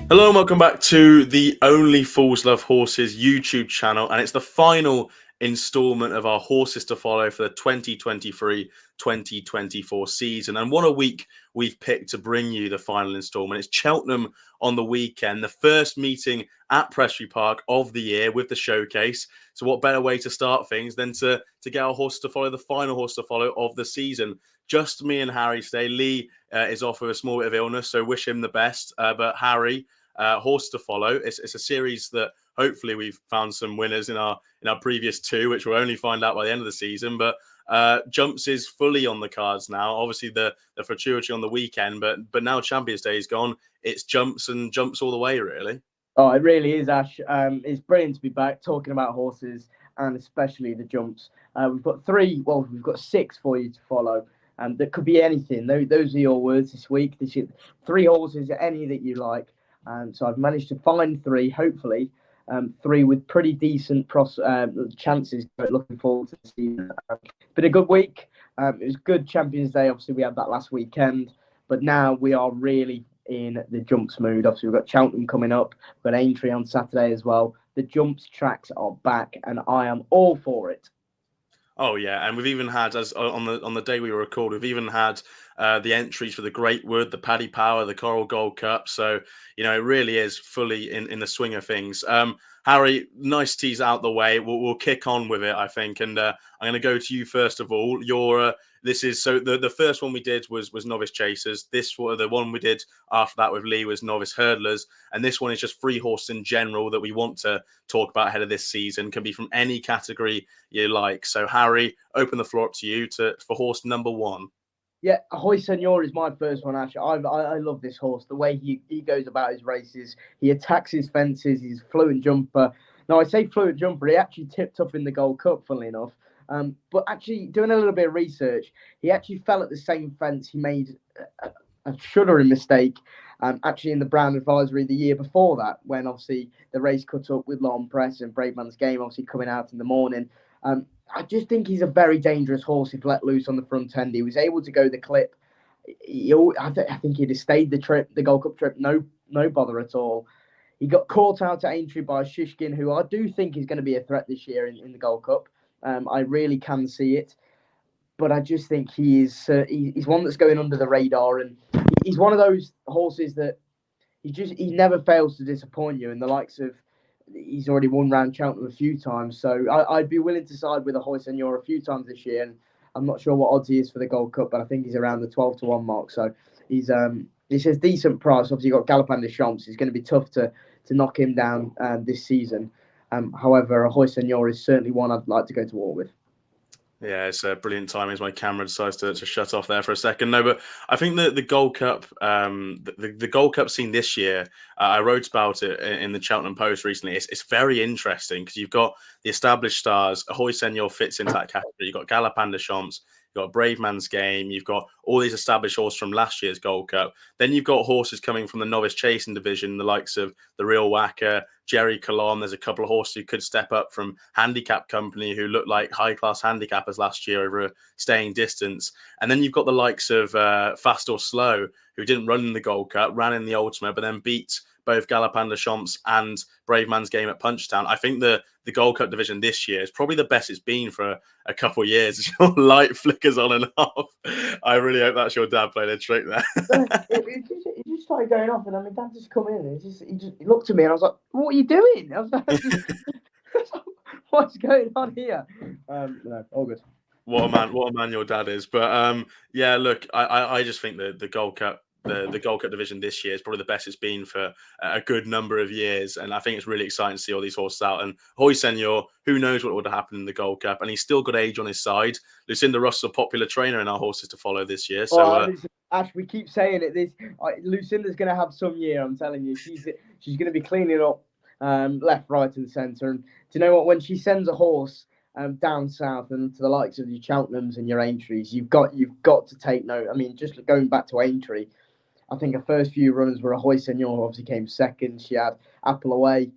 Hello and welcome back to the Only Fools Love Horses YouTube channel, and it's the final installment of our horses to follow for the 2023-2024 season. And what a week we've picked to bring you the final installment. It's Cheltenham on the weekend, the first meeting at Prestbury Park of the year with the showcase. So what better way to start things than to get our horse to follow, the final horse to follow of the season. Just me and Harry today. Lee is off with a small bit of illness, so wish him the best. But Harry, horse to follow. It's a series that hopefully we've found some winners in our previous two, which we'll only find out by the end of the season. But Jumps is fully on the cards now. Obviously the fortuity on the weekend, but now Champions Day is gone. It's Jumps and Jumps all the way, really. Oh, it really is, Ash. It's brilliant to be back talking about horses and especially the Jumps. We've got six for you to follow. That could be anything. Those are your words this week. This is 3 horses, any that you like. So I've managed to find 3, hopefully, 3 with pretty decent chances. Looking forward to the season. Been a good week. It was good Champions Day. Obviously, we had that last weekend. But now we are really in the Jumps mood. Obviously, we've got Cheltenham coming up. We've got Aintree on Saturday as well. The Jumps tracks are back, and I am all for it. Oh yeah, and we've even had, as on the day we were recording, we've even had the entries for the Great Wood, the Paddy Power, the Coral Gold Cup. So it really is fully in the swing of things. Harry, nice tease out the way. We'll kick on with it, I think, and I'm going to go to you first of all. The first one we did was Novice Chasers. The one we did after that with Lee was Novice Hurdlers, and this one is just free horse in general that we want to talk about ahead of this season. Can be from any category you like. So Harry, open the floor up to you for horse number 1. Yeah, Ahoy Senor is my first one, Ash. I love this horse. The way he goes about his races, he attacks his fences. He's a fluent jumper. Now, I say fluent jumper. He actually tipped up in the Gold Cup, funnily enough. But actually, doing a little bit of research, he actually fell at the same fence. He made a shuddering mistake, actually in the Brown Advisory the year before that, when obviously the race cut up with Long Press and Brave Man's Game, obviously coming out in the morning. I just think he's a very dangerous horse if let loose on the front end. He was able to go the clip. I think he'd have stayed the Gold Cup trip, no bother at all. He got caught out at Aintree by Shishkin, who I do think is going to be a threat this year in the Gold Cup. I really can see it. But I just think he's one that's going under the radar, and he's one of those horses that he never fails to disappoint you. And the likes of, he's already won round Cheltenham a few times, so I'd be willing to side with Ahoy Senor a few times this year. And I'm not sure what odds he is for the Gold Cup, but I think he's around the 12-1 mark. So he's a decent price. Obviously, you've got Galopin de Champs. It's going to be tough to knock him down this season. However, Ahoy Senor is certainly one I'd like to go to war with. Yeah, it's a brilliant timing as my camera decides to shut off there for a second. No, but I think the Gold Cup, the Gold Cup scene this year, I wrote about it in the Cheltenham Post recently. It's very interesting because you've got the established stars. Ahoy Senor fits into that category. You've got Galopin de Champs. You've got Brave Man's Game. You've got all these established horses from last year's Gold Cup. Then you've got horses coming from the novice chasing division, the likes of the Real Whacker, Jerry Colon. There's a couple of horses who could step up from handicap company who looked like high-class handicappers last year over a staying distance. And then you've got the likes of Fast or Slow, who didn't run in the Gold Cup, ran in the Ultimate, but then beat both Galopin de Champs and Brave Man's Game at Punchtown. I think the Gold Cup division this year is probably the best it's been for a couple of years. Your light flickers on and off. I really hope that's your dad playing a trick there. It just started going off, and my dad just come in, and he looked at me, and I was like, "What are you doing?" I was like, "What's going on here?" No, all good. What a man your dad is. But yeah, look, I just think the Gold Cup. The Gold Cup division this year is probably the best it's been for a good number of years. And I think it's really exciting to see all these horses out. And Ahoy Senor, who knows what would have happened in the Gold Cup. And he's still got age on his side. Lucinda Russell, a popular trainer in our horses to follow this year. So, Ash, we keep saying it. Lucinda's going to have some year, I'm telling you. She's going to be cleaning up left, right and centre. And do you know what? When she sends a horse down south and to the likes of your Cheltenhams and your Aintrees, you've got to take note. I mean, just going back to Aintree, I think her first few runners were Ahoy Senor, who obviously came second. She had Apple Away,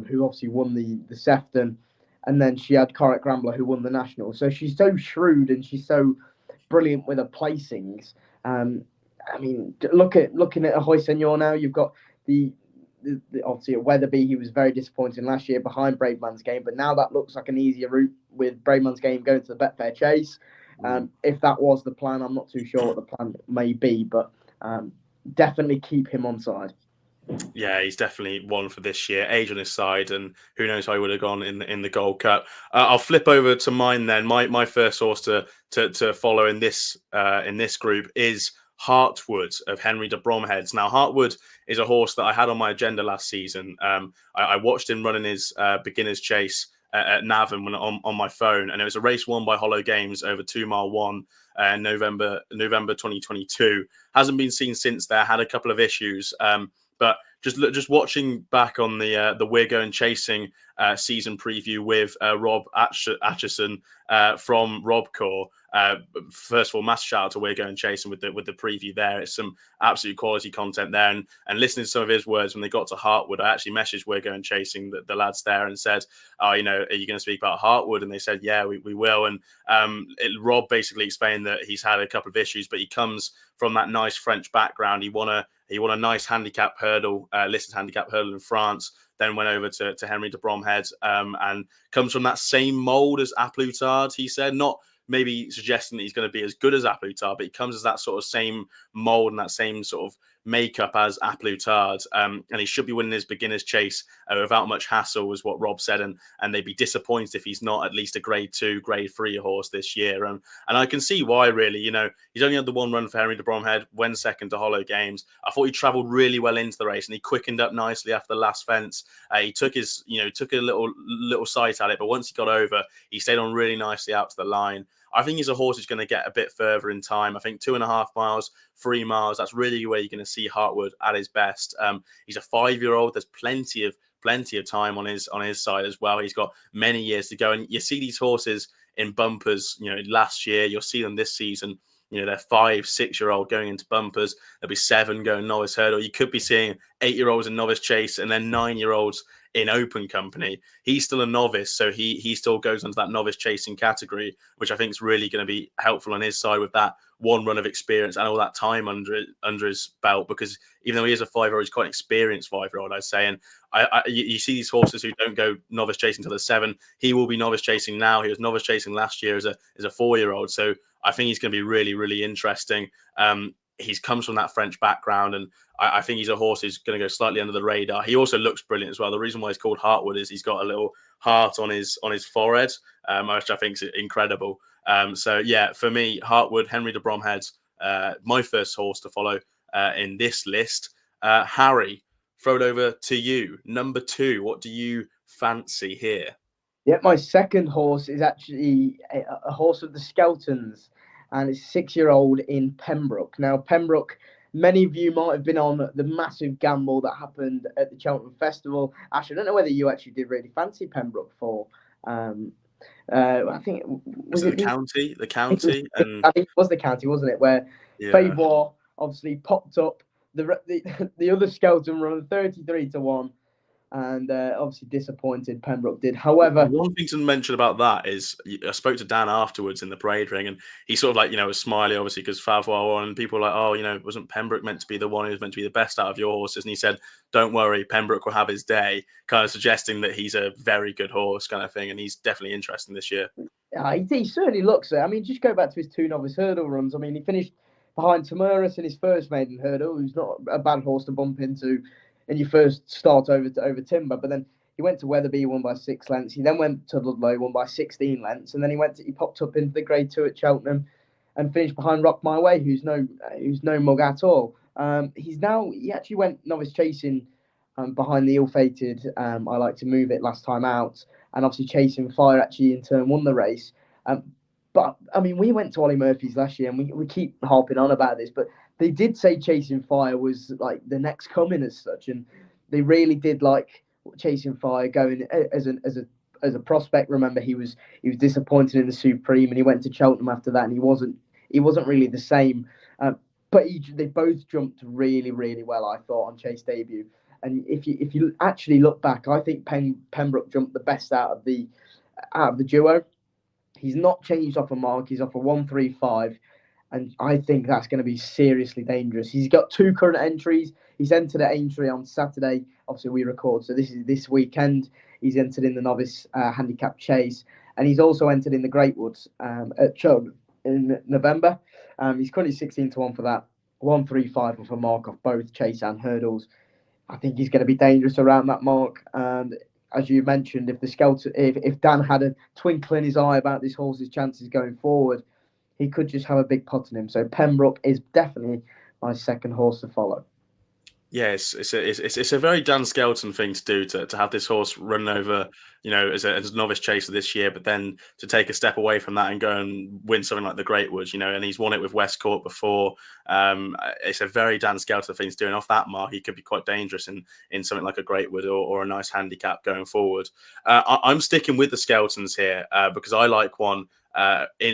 who obviously won the Sefton. and then she had Correct Grambler, who won the national. So she's so shrewd and she's so brilliant with her placings. I mean, looking at Ahoy Senor now, you've got the obviously at Weatherby, he was very disappointing last year behind Braveman's Game, but now that looks like an easier route with Braveman's Game going to the Betfair Chase. If that was the plan, I'm not too sure what the plan may be, but definitely keep him on side. Yeah, he's definitely one for this year. Age on his side, and who knows how he would have gone in the Gold Cup. I'll flip over to mine then. My first horse to follow in this group is Heartwood of Henry de Bromhead's. Now, Heartwood is a horse that I had on my agenda last season. I watched him running his beginner's chase at Navan on my phone, and it was a race won by Hollow Games over 2 Mile 1 November 2022. Hasn't been seen since there. Had a couple of issues. But just watching back on the We're Going Chasing season preview with Rob Atchison from Robcore. First of all, massive shout out to We're Going Chasing with the preview there. It's some absolute quality content there. And listening to some of his words when they got to Heartwood, I actually messaged We're Going Chasing the lads there and said, "Oh, you know, are you going to speak about Heartwood?" And they said, "Yeah, we will." And Rob basically explained that he's had a couple of issues, but he comes from that nice French background. He won a nice handicap hurdle, listed handicap hurdle in France, then went over to Henry de Bromhead, and comes from that same mould as A Plus Tard, he said. Not maybe suggesting that he's going to be as good as A Plus Tard, but he comes as that sort of same mould and that same sort of makeup as A Plus Tard, and he should be winning his beginner's chase without much hassle, was what Rob said, and they'd be disappointed if he's not at least a grade 2, grade 3 horse this year, and I can see why, really. You know, he's only had the one run for Henry de Bromhead, went second to Hollow Games. I thought he travelled really well into the race, and he quickened up nicely after the last fence. He took a little sight at it, but once he got over, he stayed on really nicely out to the line. I think he's a horse who's going to get a bit further in time. I think 2.5 miles, 3 miles, that's really where you're going to see Heartwood at his best. He's a 5-year-old. There's plenty of time on his side as well. He's got many years to go. And you see these horses in bumpers, last year, you'll see them this season. They're 5, 6-year-old going into bumpers. There'll be 7 going novice hurdle. You could be seeing 8-year-olds in novice chase and then 9-year-olds in open company. He's still a novice, so he still goes into that novice chasing category, which I think is really going to be helpful on his side with that one run of experience and all that time under his belt. Because even though he is a 5-year-old, he's quite an experienced 5-year-old, I'd say. And you see these horses who don't go novice chasing until they're 7. He will be novice chasing now. He was novice chasing last year as a 4-year-old. So I think he's going to be really, really interesting. He comes from that French background, and I think he's a horse who's going to go slightly under the radar. He also looks brilliant as well. The reason why he's called Heartwood is he's got a little heart on his forehead, which I think is incredible. So yeah, for me, Heartwood, Henry de Bromhead, my first horse to follow in this list. Harry, throw it over to you. Number 2, what do you fancy here? Yeah, my second horse is actually a horse of the Skeltons, and it's a 6-year-old in Pembroke. Now, Pembroke, many of you might have been on the massive gamble that happened at the Cheltenham Festival. Actually, I don't know whether you actually did really fancy Pembroke for. I think was it the county? The county, I think it was the county, wasn't it? Where Favour obviously popped up the other Skelton run 33-1. And obviously disappointed Pembroke did. However, one thing to mention about that is I spoke to Dan afterwards in the parade ring, and he sort of was smiley, obviously, because Favour won, and people were like, "Oh, wasn't Pembroke meant to be the one who was meant to be the best out of your horses?" And he said, "Don't worry, Pembroke will have his day," kind of suggesting that he's a very good horse, kind of thing, and he's definitely interesting this year. Yeah, he certainly looks it. I mean, just go back to his 2 novice hurdle runs. I mean, he finished behind Tamurus in his first maiden hurdle, who's not a bad horse to bump into in your first start over Timber, but then he went to Weatherby, won by 6 lengths. He then went to Ludlow, won by 16 lengths, and then he popped up into the Grade 2 at Cheltenham, and finished behind Rock My Way, who's no mug at all. He actually went novice chasing behind the ill-fated I Like to Move It last time out, and obviously Chasing Fire actually in turn won the race. But I mean, we went to Ollie Murphy's last year, and we keep harping on about this, but they did say Chasing Fire was like the next coming as such, and they really did like Chasing Fire going as a prospect. Remember, he was disappointed in the Supreme, and he went to Cheltenham after that, and he wasn't really the same. But they both jumped really, really well, I thought, on Chase debut. And if you actually look back, I think Pembroke jumped the best out of the out of the duo. He's not changed off a mark. He's off a 135. And I think that's going to be seriously dangerous. He's got 2 current entries. He's entered an entry on Saturday. Obviously, we record, so this is this weekend. He's entered in the novice handicap chase, and he's also entered in the Great Woods at Cheltenham in November. He's currently 16-1 for that. 135 off a mark off both chase and hurdles. I think he's going to be dangerous around that mark. And as you mentioned, if the Skelton, if Dan had a twinkle in his eye about this horse's chances going forward, he could just have a big pot in him. So Pembroke is definitely my second horse to follow. Yeah, it's a very Dan Skelton thing to do to have this horse run over, as a novice chaser this year, but then to take a step away from that and go and win something like the Great Woods, and he's won it with Westcourt before. It's a very Dan Skelton thing to do, and off that mark, he could be quite dangerous in something like a Great Wood or a nice handicap going forward. I'm sticking with the Skeltons here because I like one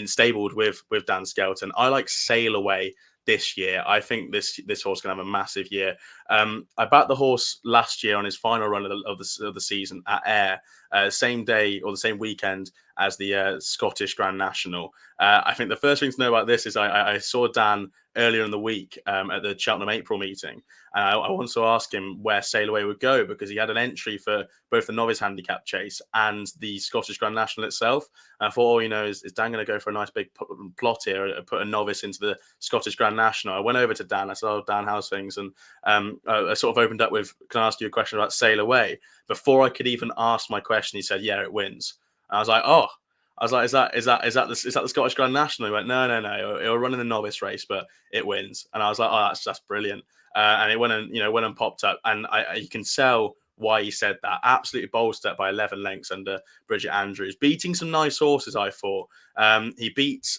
stabled with Dan Skelton. I like Sail Away this year. I think this horse can have a massive year. I backed the horse last year on his final run of the season at Ayr, same day or the same weekend as the Scottish Grand National. I think the first thing to know about this is I saw Dan earlier in the week at the Cheltenham April meeting. I wanted to ask him where Sail Away would go because he had an entry for both the novice handicap chase and the Scottish Grand National itself. And I thought, is Dan going to go for a nice big plot here, put a novice into the Scottish Grand National? I went over to Dan. I said, "Oh, Dan, how's things?" And I sort of opened up with, "Can I ask you a question about Sail Away?" Before I could even ask my question, he said, "Yeah, it wins." And I was like, "Oh." I was like, is that the Scottish Grand National? He went, no. It'll run in the novice race, but it wins. And I was like, oh, that's brilliant. And it went and popped up, and you can tell why he said that. Absolutely bolstered by 11 lengths under Bridget Andrews, beating some nice horses. I thought he beat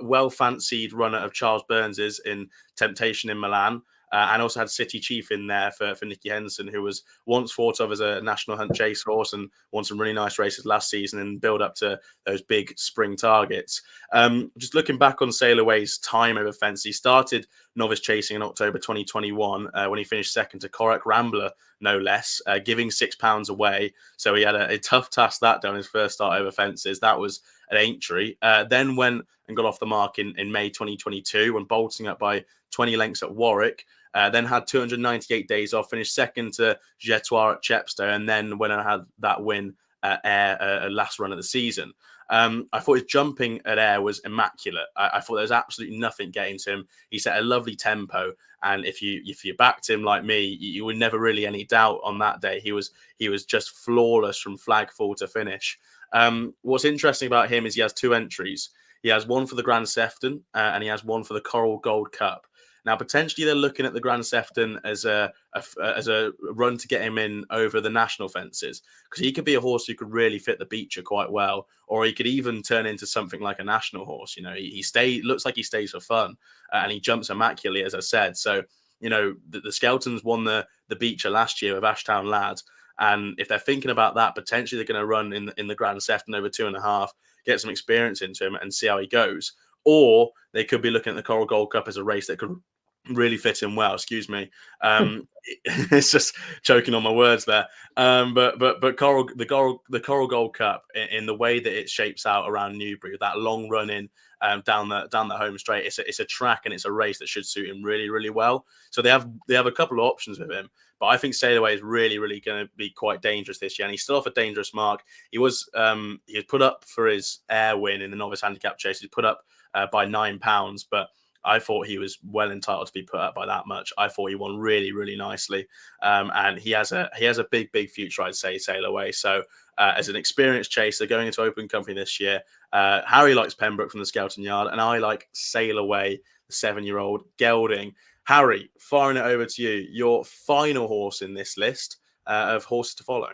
well fancied runner of Charles Burns's in Temptation in Milan. And also had City Chief in there for Nicky Henderson, who was once thought of as a national hunt chase horse and won some really nice races last season and build up to those big spring targets. Just looking back on Sail Away's time over fence, he started novice chasing in October 2021 when he finished second to Corach Rambler, no less, giving £6 away. So he had a tough task that day on his first start over fences. That was at Aintree. Then went and got off the mark in May 2022 when bolting up by 20 lengths at Warwick. Then had 298 days off, finished second to Jetoir at Chepstow, and then went and had that win at Ayr last run of the season. I thought his jumping at Ayr was immaculate. I thought there was absolutely nothing getting to him. He set a lovely tempo, and if you backed him like me, you were never really any doubt on that day. He was just flawless from flag fall to finish. What's interesting about him is he has 2 entries. He has one for the Grand Sefton, and he has one for the Coral Gold Cup. Now, potentially they're looking at the Grand Sefton as a run to get him in over the national fences, because he could be a horse who could really fit the Beecher quite well, or he could even turn into something like a national horse. He looks like he stays for fun, and he jumps immaculately, as I said. So, the Skeltons won the Beecher last year with Ashtown Lad, and if they're thinking about that, potentially they're going to run in the Grand Sefton over 2.5, get some experience into him and see how he goes. Or they could be looking at the Coral Gold Cup as a race that could really fit him well. Excuse me. It's just choking on my words there. But the Coral Gold Cup, in the way that it shapes out around Newbury, that long run in down the home straight, it's a track and it's a race that should suit him really, really well. So they have a couple of options with him. But I think Sail Away is really, really going to be quite dangerous this year. And he's still off a dangerous mark. He was put up for his Ayr win in the novice handicap chase. He's put up by £9, but I thought he was well entitled to be put up by that much. I thought he won really, really nicely. And he has a big, big future, I'd say, Sail Away. So as an experienced chaser going into open company this year, Harry likes Pembroke from the Skelton Yard, and I like Sail Away, the 7-year-old gelding. Harry, firing it over to you. Your final horse in this list of horses to follow.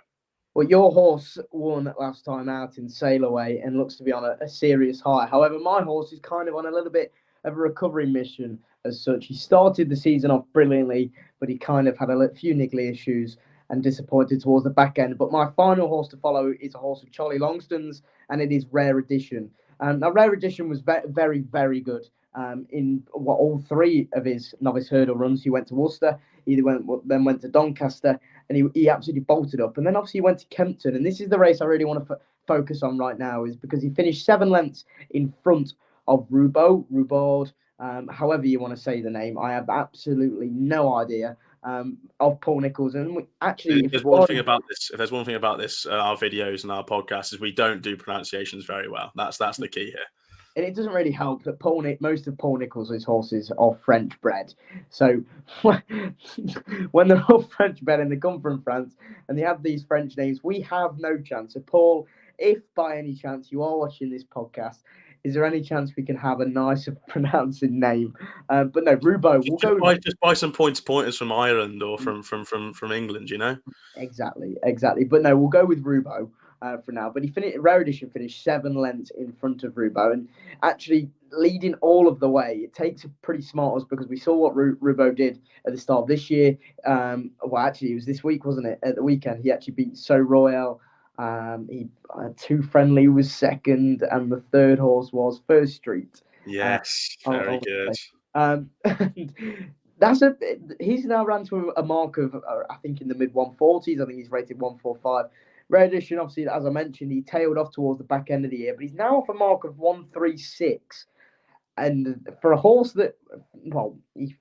Well, your horse won last time out in Sail Away and looks to be on a serious high. However, my horse is kind of on a little bit of a recovery mission as such. He started the season off brilliantly, but he kind of had a few niggly issues and disappointed towards the back end. But my final horse to follow is a horse of Charlie Longsdon's, and it is Rare Edition. Now, Rare Edition was very, very good in all 3 of his novice hurdle runs. He went to Worcester, then went to Doncaster, and he absolutely bolted up. And then obviously he went to Kempton. And this is the race I really want to focus on right now is because he finished 7 lengths in front of Rubaud, however you want to say the name. I have absolutely no idea of Paul Nicholls. And actually, There's one thing about this. If there's one thing about this, our videos and our podcasts, is we don't do pronunciations very well. That's the key here. And it doesn't really help that most of Paul Nicholls' horses are French bred. So when they're all French bred and they come from France and they have these French names, we have no chance. So Paul, if by any chance you are watching this podcast, is there any chance we can have a nicer pronouncing name? But no, Rubaud. Just buy some pointers from Ireland or from England, you know. Exactly. But no, we'll go with Rubaud for now. But Rare Edition finished 7 lengths in front of Rubaud and actually leading all of the way. It takes a pretty smart us because we saw what Rubaud did at the start of this year. Well, actually, it was this week, wasn't it? At the weekend, he actually beat So Royal. He Too Friendly was second, and the third horse was First Street. Yes, very good. He's now ran to a mark of I think in the mid 140s. I think he's rated 145. Rare Edition, obviously, as I mentioned, he tailed off towards the back end of the year, but he's now off a mark of 136. And for a horse that, well, he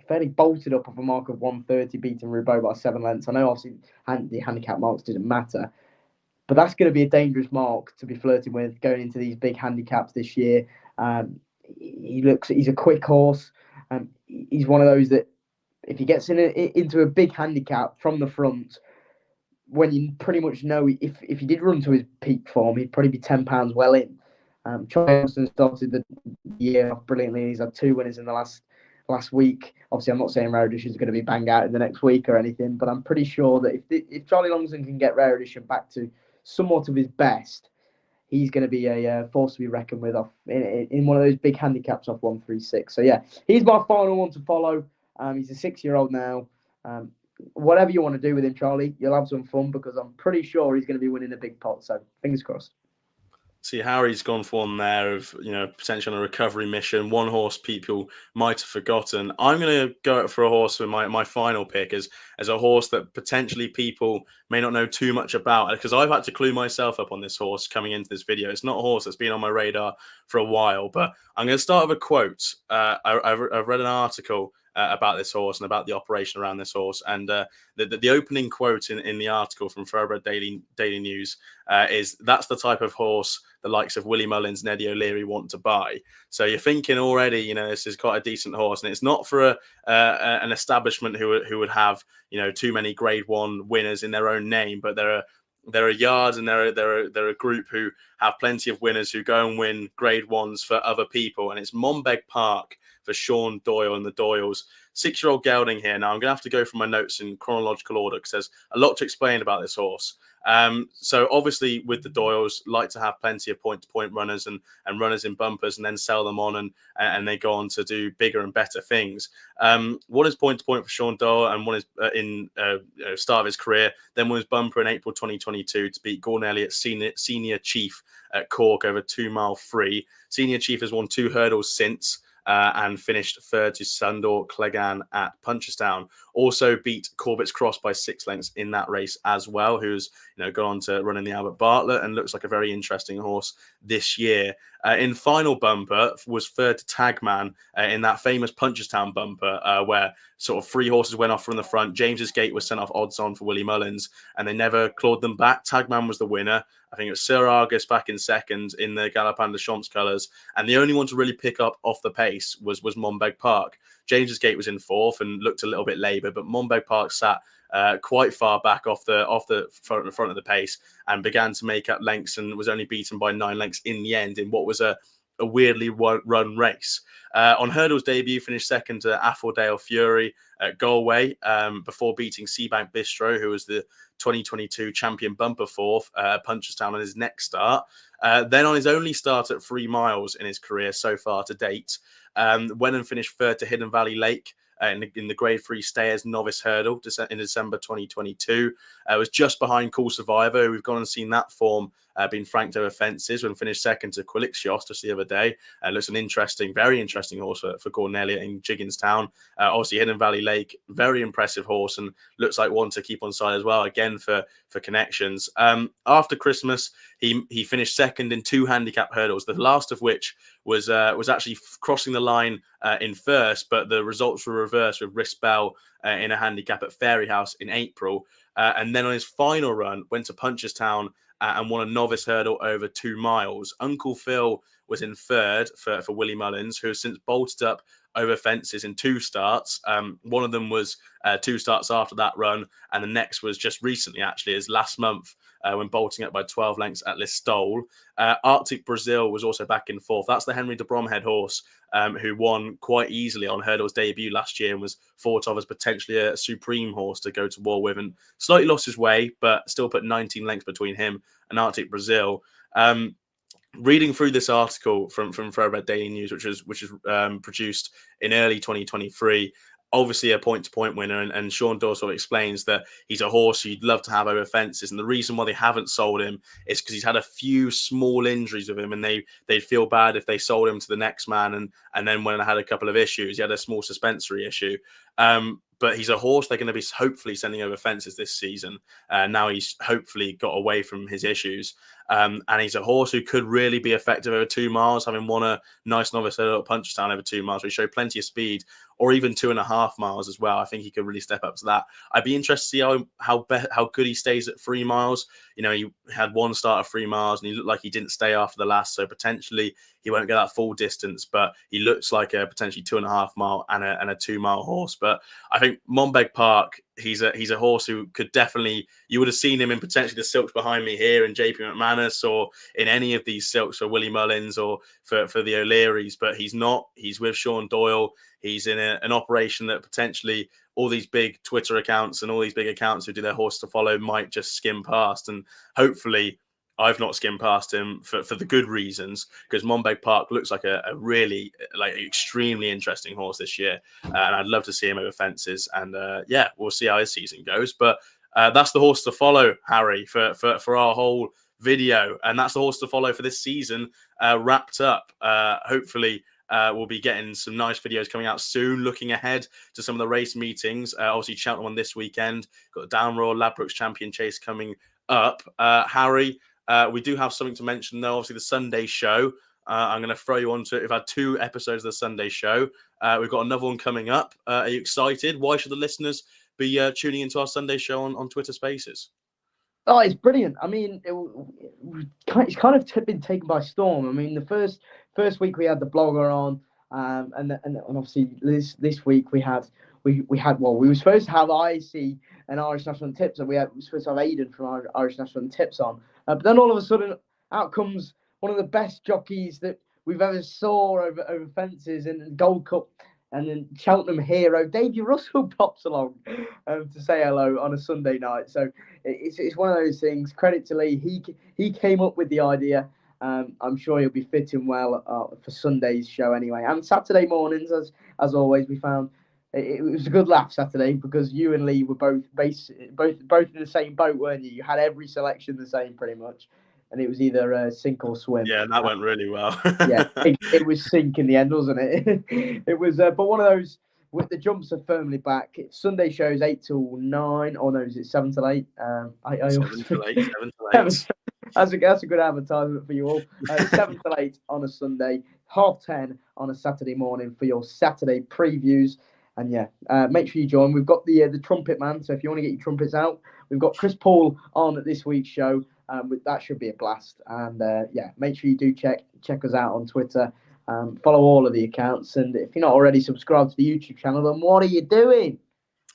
fairly bolted up off a mark of 130, beating Rubaud by 7 lengths. I know obviously the handicap marks didn't matter, but that's going to be a dangerous mark to be flirting with going into these big handicaps this year. He's a quick horse. He's one of those that if he gets into a big handicap from the front, when you pretty much know if he did run to his peak form, he'd probably be £10 well in. Charleston started the year off brilliantly. He's had 2 winners in the last week. Obviously, I'm not saying Rare Edition is going to be bang out in the next week or anything, but I'm pretty sure that if Charlie Longsdon can get Rare Edition back to somewhat of his best, he's going to be a force to be reckoned with off in one of those big handicaps off 136. So yeah, he's my final one to follow. He's a 6-year-old now. Whatever you want to do with him, Charlie, you'll have some fun because I'm pretty sure he's going to be winning a big pot. So fingers crossed. See, Harry's gone for one there of, potentially on a recovery mission. One horse people might have forgotten. I'm going to go for a horse with my final pick as a horse that potentially people may not know too much about, because I've had to clue myself up on this horse coming into this video. It's not a horse that's been on my radar for a while, but I'm going to start with a quote. I've read an article about this horse and about the operation around this horse. And the opening quote in the article from Thoroughbred Daily News is, "That's the type of horse the likes of Willie Mullins and Eddie O'Leary want to buy." So you're thinking already, this is quite a decent horse, and it's not for an establishment who would have, too many Grade 1 winners in their own name, but there are yards and they're a group who have plenty of winners who go and win Grade 1s for other people, and it's Monbeg Park for Sean Doyle and the Doyles. 6-year-old gelding here. Now I'm going to have to go from my notes in chronological order because there's a lot to explain about this horse. So obviously with the Doyles, like to have plenty of point-to-point runners and runners in bumpers and then sell them on and they go on to do bigger and better things. One is point-to-point for Sean Doyle and one is in start of his career. Then one was bumper in April 2022 to beat Gordon Elliott's Senior Chief at Cork over 2 mile free. Senior Chief has won 2 hurdles since. And finished third to Sandor Cleggan at Punchestown. Also beat Corbett's Cross by 6 lengths in that race as well, who's gone on to run in the Albert Bartlett and looks like a very interesting horse this year. In final bumper was third to Tagman in that famous Punchestown bumper where sort of 3 horses went off from the front. James's Gate was sent off odds on for Willie Mullins and they never clawed them back. Tagman was the winner. I think it was Sir Argus back in second in the Galopin de Champs colours. And the only one to really pick up off the pace was Monbeg Park. James's Gate was in 4th and looked a little bit laboured, but Monbeg Park sat quite far back off the front of the pace and began to make up lengths and was only beaten by 9 lengths in the end in what was a weirdly run race. On hurdles debut, finished second to Affordale Fury at Galway before beating Seabank Bistro, who was the 2022 champion bumper 4th Punchestown on his next start. Then on his only start at 3 miles in his career so far to date, went and finished third to Hidden Valley Lake in the Grade 3 Stayers Novice Hurdle in December 2022. It was just behind Cool Survivor. We've gone and seen that form being franked over fences when finished second to Quilixios just the other day. Looks an very interesting horse for Gordon Elliott in Jigginstown. Obviously, Hidden Valley Lake, very impressive horse, and looks like one to keep on side as well, again for connections. After Christmas, he finished second in 2 handicap hurdles, the last of which was actually crossing the line in first, but the results were reversed with Risk Bell in a handicap at Fairyhouse in April. And then on his final run, went to Punchestown and won a novice hurdle over 2 miles. Uncle Phil was in third for Willie Mullins, who has since bolted up over fences in 2 starts. One of them was 2 starts after that run, and the next was just recently, actually, is last month when bolting up by 12 lengths at Listowel. Arctic Brazil was also back in fourth. That's the Henry de Bromhead horse who won quite easily on Hurdle's debut last year and was thought of as potentially a supreme horse to go to war with, and slightly lost his way, but still put 19 lengths between him and Arctic Brazil. Reading through this article from Thoroughbred Daily News, which is produced in early 2023, obviously a point-to-point winner, and Sean Doyle sort of explains that he's a horse you'd love to have over fences, and the reason why they haven't sold him is because he's had a few small injuries with him, and they'd feel bad if they sold him to the next man, and then when I had a couple of issues, he had a small suspensory issue. But he's a horse they're going to be hopefully sending over fences this season. Now he's hopefully got away from his issues. And he's a horse who could really be effective over 2 miles, having won a nice novice hurdle at Punchestown over 2 miles. We showed plenty of speed, or even 2.5 miles as well. I think he could really step up to that. I'd be interested to see how good he stays at 3 miles. You know, he had 1 start at 3 miles, and he looked like he didn't stay after the last, so potentially he won't get that full distance, but he looks like a potentially 2.5 mile and a 2 mile horse. But I think Monbeg Park, he's a horse who could definitely, you would have seen him in potentially the silks behind me here in JP McManus, or in any of these silks for Willie Mullins or for the O'Learys, but he's not. He's with Sean Doyle. He's in an operation that potentially all these big Twitter accounts and all these big accounts who do their horse to follow might just skim past. And hopefully I've not skimmed past him for the good reasons, because Monbeg Park looks like a really extremely interesting horse this year, and I'd love to see him over fences. And yeah, we'll see how his season goes. But that's the horse to follow, Harry, for our whole video, and that's the horse to follow for this season wrapped up. Hopefully we'll be getting some nice videos coming out soon, looking ahead to some of the race meetings. Obviously Cheltenham one this weekend, got the Down Royal Ladbrokes Champion Chase coming up. Harry, we do have something to mention though. Obviously the Sunday show, I'm going to throw you onto it. We've had 2 episodes of the Sunday show. We've got another one coming up. Are you excited? Why should the listeners be tuning into our Sunday show on Twitter Spaces? Oh, it's brilliant. I mean, it's kind of been taken by storm. I mean, the first week we had the blogger on, and obviously this week we were supposed to have IC and Irish National Tips, and we were supposed to have Aidan from Irish National Tips on. But then all of a sudden, out comes one of the best jockeys that we've ever saw over fences in Gold Cup, and then Cheltenham hero Davy Russell pops along to say hello on a Sunday night. So it's one of those things. Credit to Lee. He came up with the idea. I'm sure he'll be fitting well for Sunday's show anyway. And Saturday mornings, as always, we found it was a good laugh Saturday, because you and Lee were both in the same boat, weren't you? You had every selection the same pretty much, and it was either sink or swim. Yeah, that went really well. Yeah, it was sink in the end, wasn't it? It was, but one of those. With the jumps are firmly back. Sunday shows 8 till 9. Or no, is it 7 till 8? 7 till 8. 7 till 8. That's a good advertisement for you all. 7 till 8 on a Sunday, 10:30 on a Saturday morning for your Saturday previews. And yeah, make sure you join. We've got the trumpet man, so if you want to get your trumpets out, we've got Chris Paul on at this week's show. That should be a blast. And yeah, make sure you do check us out on Twitter. Follow all of the accounts, and if you're not already subscribed to the YouTube channel, then what are you doing?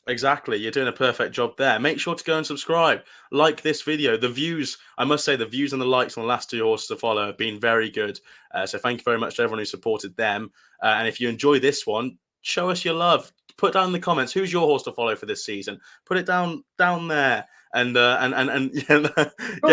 Exactly, you're doing a perfect job there. Make sure to go and subscribe, like this video. The views, I must say, the views and the likes on the last 2 horses to follow have been very good. So thank you very much to everyone who supported them. And if you enjoy this one, show us your love. Put down in the comments who's your horse to follow for this season. Put it down there, and get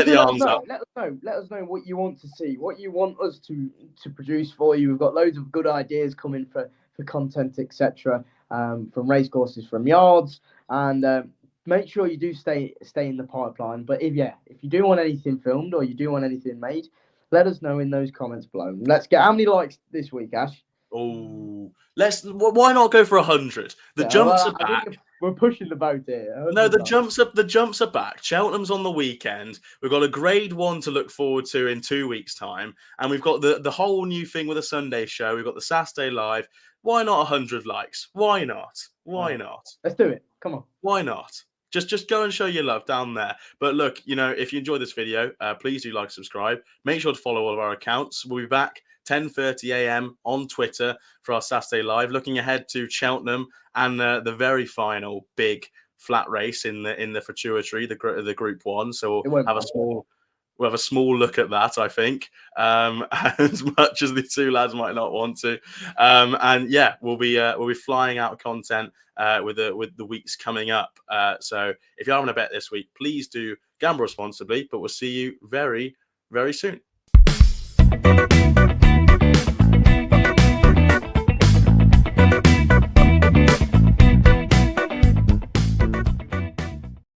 the arms up. Let us know what you want to see, what you want us to produce for you. We've got loads of good ideas coming for content, etc. from racecourses, from yards, and make sure you do stay in the pipeline. But if you do want anything filmed or you do want anything made, let us know in those comments below. Let's get how many likes this week, Ash? Oh, why not go for 100? The jumps are back. We're pushing the boat here. No, the jumps are back. Cheltenham's on the weekend. We've got a grade 1 to look forward to in 2 weeks' time, and we've got the whole new thing with the Sunday show. We've got the Saturday live. Why not 100 likes? Why not? Why not? Let's do it. Come on. Why not? Just go and show your love down there. But look, if you enjoyed this video, please do like, subscribe. Make sure to follow all of our accounts. We'll be back 10:30 a.m. on Twitter for our Saturday live, looking ahead to Cheltenham and the very final big flat race in the Fortuitary, the Group 1. So we'll have a small look at that, I think, as much as the two lads might not want to. And yeah, we'll be flying out content with the weeks coming up. So if you're having a bet this week, please do gamble responsibly. But we'll see you very, very soon.